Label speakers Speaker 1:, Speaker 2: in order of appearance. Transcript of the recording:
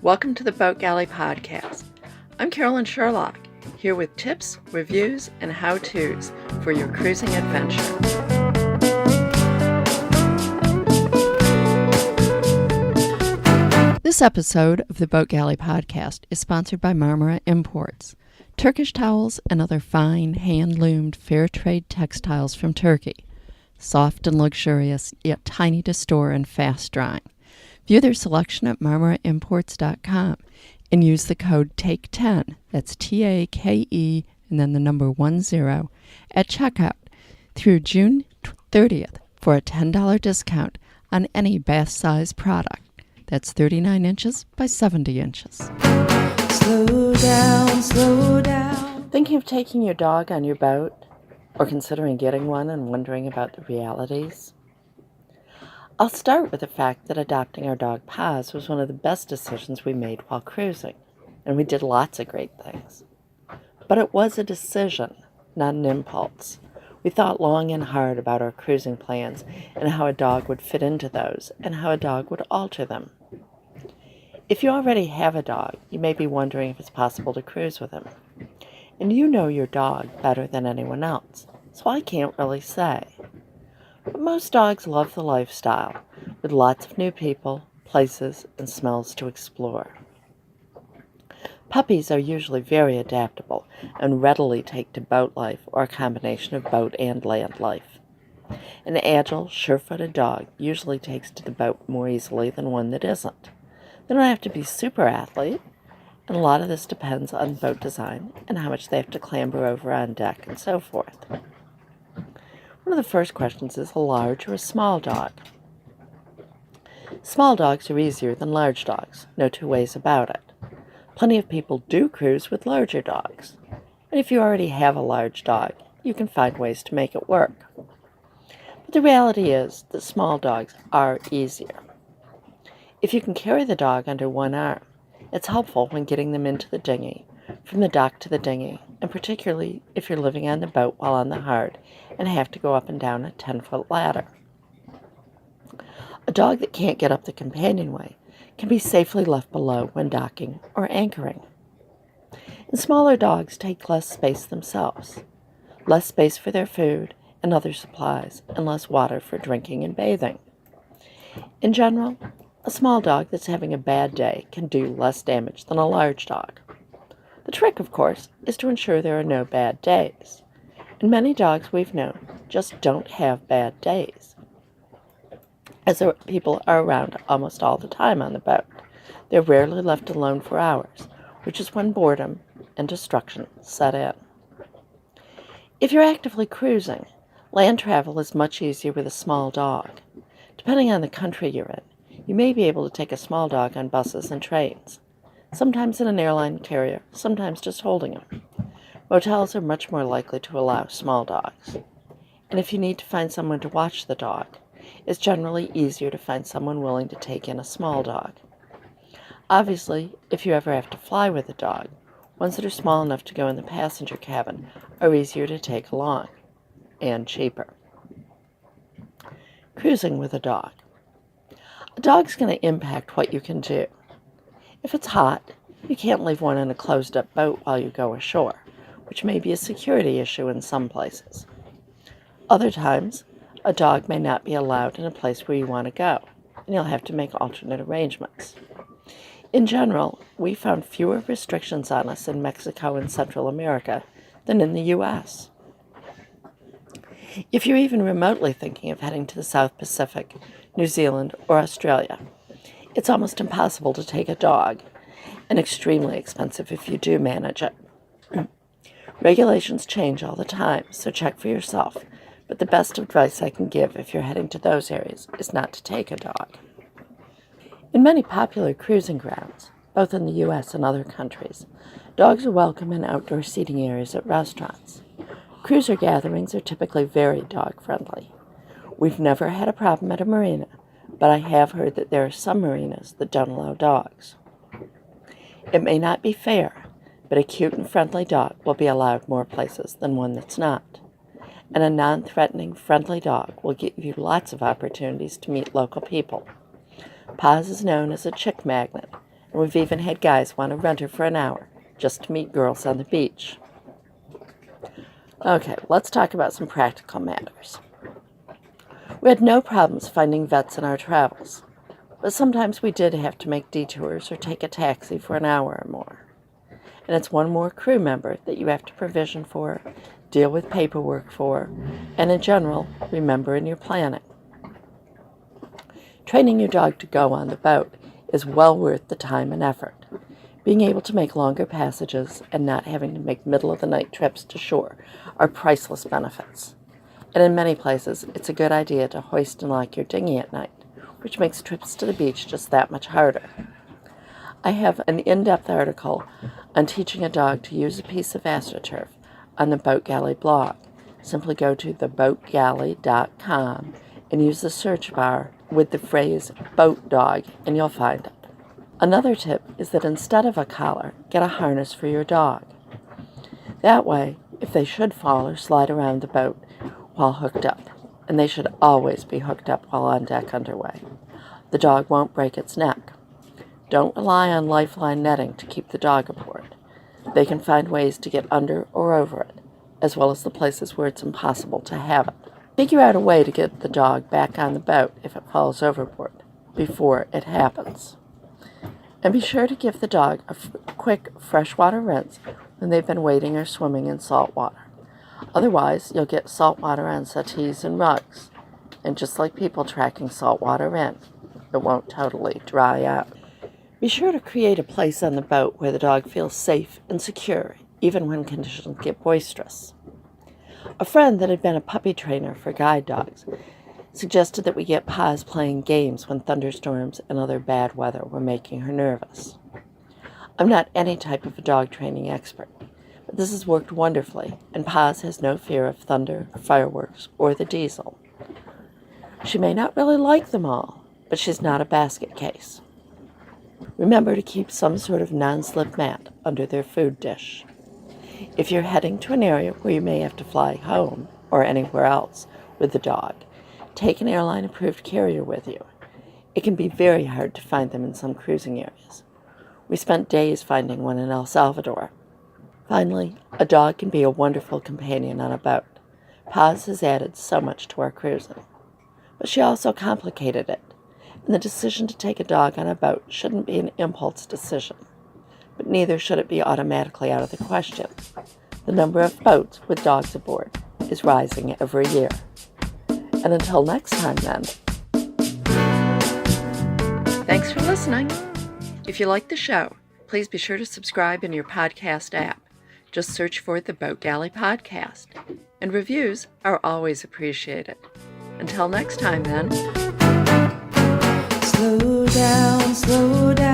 Speaker 1: Welcome to the Boat Galley Podcast. I'm Carolyn Shearlock, here with tips, reviews, and how-tos for your cruising adventure. This episode of the Boat Galley Podcast is sponsored by Marmara Imports, Turkish towels and other fine, hand-loomed, fair trade textiles from Turkey. Soft and luxurious, yet tiny to store and fast drying. View their selection at marmaraimports.com and use the code TAKE10, that's T-A-K-E, and then the number 10, at checkout through June 30th for a $10 discount on any bath-size product. That's 39 inches by 70 inches. Slow down, slow down. Thinking of taking your dog on your boat? Or considering getting one and wondering about the realities? I'll start with the fact that adopting our dog Paz was one of the best decisions we made while cruising, and we did lots of great things. But it was a decision, not an impulse. We thought long and hard about our cruising plans and how a dog would fit into those and how a dog would alter them. If you already have a dog, you may be wondering if it's possible to cruise with him. And you know your dog better than anyone else, so I can't really say. But most dogs love the lifestyle, with lots of new people, places, and smells to explore. Puppies are usually very adaptable and readily take to boat life or a combination of boat and land life. An agile, sure-footed dog usually takes to the boat more easily than one that isn't. They don't have to be super athlete, and a lot of this depends on boat design and how much they have to clamber over on deck and so forth. One of the first questions is a large or a small dog. Small dogs are easier than large dogs, no two ways about it. Plenty of people do cruise with larger dogs, and if you already have a large dog, you can find ways to make it work. But the reality is that small dogs are easier. If you can carry the dog under one arm, it's helpful when getting them into the dinghy, from the dock to the dinghy, and particularly if you're living on the boat while on the hard and have to go up and down a 10-foot ladder. A dog that can't get up the companionway can be safely left below when docking or anchoring. And smaller dogs take less space themselves, less space for their food and other supplies, and less water for drinking and bathing. In general, a small dog that's having a bad day can do less damage than a large dog. The trick, of course, is to ensure there are no bad days. And many dogs we've known just don't have bad days, as people are around almost all the time on the boat. They're rarely left alone for hours, which is when boredom and destruction set in. If you're actively cruising, land travel is much easier with a small dog. Depending on the country you're in, you may be able to take a small dog on buses and trains, sometimes in an airline carrier, sometimes just holding him. Motels are much more likely to allow small dogs. And if you need to find someone to watch the dog, it's generally easier to find someone willing to take in a small dog. Obviously, if you ever have to fly with a dog, ones that are small enough to go in the passenger cabin are easier to take along, and cheaper. Cruising with a dog. A dog's going to impact what you can do. If it's hot, you can't leave one in a closed-up boat while you go ashore, which may be a security issue in some places. Other times, a dog may not be allowed in a place where you want to go, and you'll have to make alternate arrangements. In general, we found fewer restrictions on us in Mexico and Central America than in the U.S. If you're even remotely thinking of heading to the South Pacific, New Zealand, or Australia, it's almost impossible to take a dog, and extremely expensive if you do manage it. Regulations change all the time, so check for yourself, but the best advice I can give if you're heading to those areas is not to take a dog. In many popular cruising grounds, both in the U.S. and other countries, dogs are welcome in outdoor seating areas at restaurants. Cruiser gatherings are typically very dog-friendly. We've never had a problem at a marina, but I have heard that there are some marinas that don't allow dogs. It may not be fair, but a cute and friendly dog will be allowed more places than one that's not. And a non-threatening, friendly dog will give you lots of opportunities to meet local people. Paz is known as a chick magnet, and we've even had guys want to rent her for an hour just to meet girls on the beach. Okay, let's talk about some practical matters. We had no problems finding vets in our travels, but sometimes we did have to make detours or take a taxi for an hour or more. And it's one more crew member that you have to provision for, deal with paperwork for, and in general, remember in your planning. Training your dog to go on the boat is well worth the time and effort. Being able to make longer passages and not having to make middle-of-the-night trips to shore are priceless benefits. And in many places, it's a good idea to hoist and lock your dinghy at night, which makes trips to the beach just that much harder. I have an in-depth article on teaching a dog to use a piece of AstroTurf on the Boat Galley blog. Simply go to theboatgalley.com and use the search bar with the phrase boat dog and you'll find it. Another tip is that instead of a collar, get a harness for your dog. That way, if they should fall or slide around the boat while hooked up, and they should always be hooked up while on deck underway, the dog won't break its neck. Don't rely on lifeline netting to keep the dog aboard. They can find ways to get under or over it, as well as the places where it's impossible to have it. Figure out a way to get the dog back on the boat if it falls overboard before it happens. And be sure to give the dog a quick freshwater rinse when they've been wading or swimming in salt water. Otherwise, you'll get salt water on settees and rugs. And just like people tracking salt water in, it won't totally dry out. Be sure to create a place on the boat where the dog feels safe and secure, even when conditions get boisterous. A friend that had been a puppy trainer for guide dogs suggested that we get Paz playing games when thunderstorms and other bad weather were making her nervous. I'm not any type of a dog training expert, but this has worked wonderfully, and Paz has no fear of thunder, fireworks, or the diesel. She may not really like them all, but she's not a basket case. Remember to keep some sort of non-slip mat under their food dish. If you're heading to an area where you may have to fly home or anywhere else with the dog, take an airline-approved carrier with you. It can be very hard to find them in some cruising areas. We spent days finding one in El Salvador. Finally, a dog can be a wonderful companion on a boat. Paz has added so much to our cruising. But she also complicated it, and the decision to take a dog on a boat shouldn't be an impulse decision. But neither should it be automatically out of the question. The number of boats with dogs aboard is rising every year. And until next time, then. Thanks for listening. If you like the show, please be sure to subscribe in your podcast app. Just search for the Boat Galley Podcast. And reviews are always appreciated. Until next time, then. Slow down, slow down.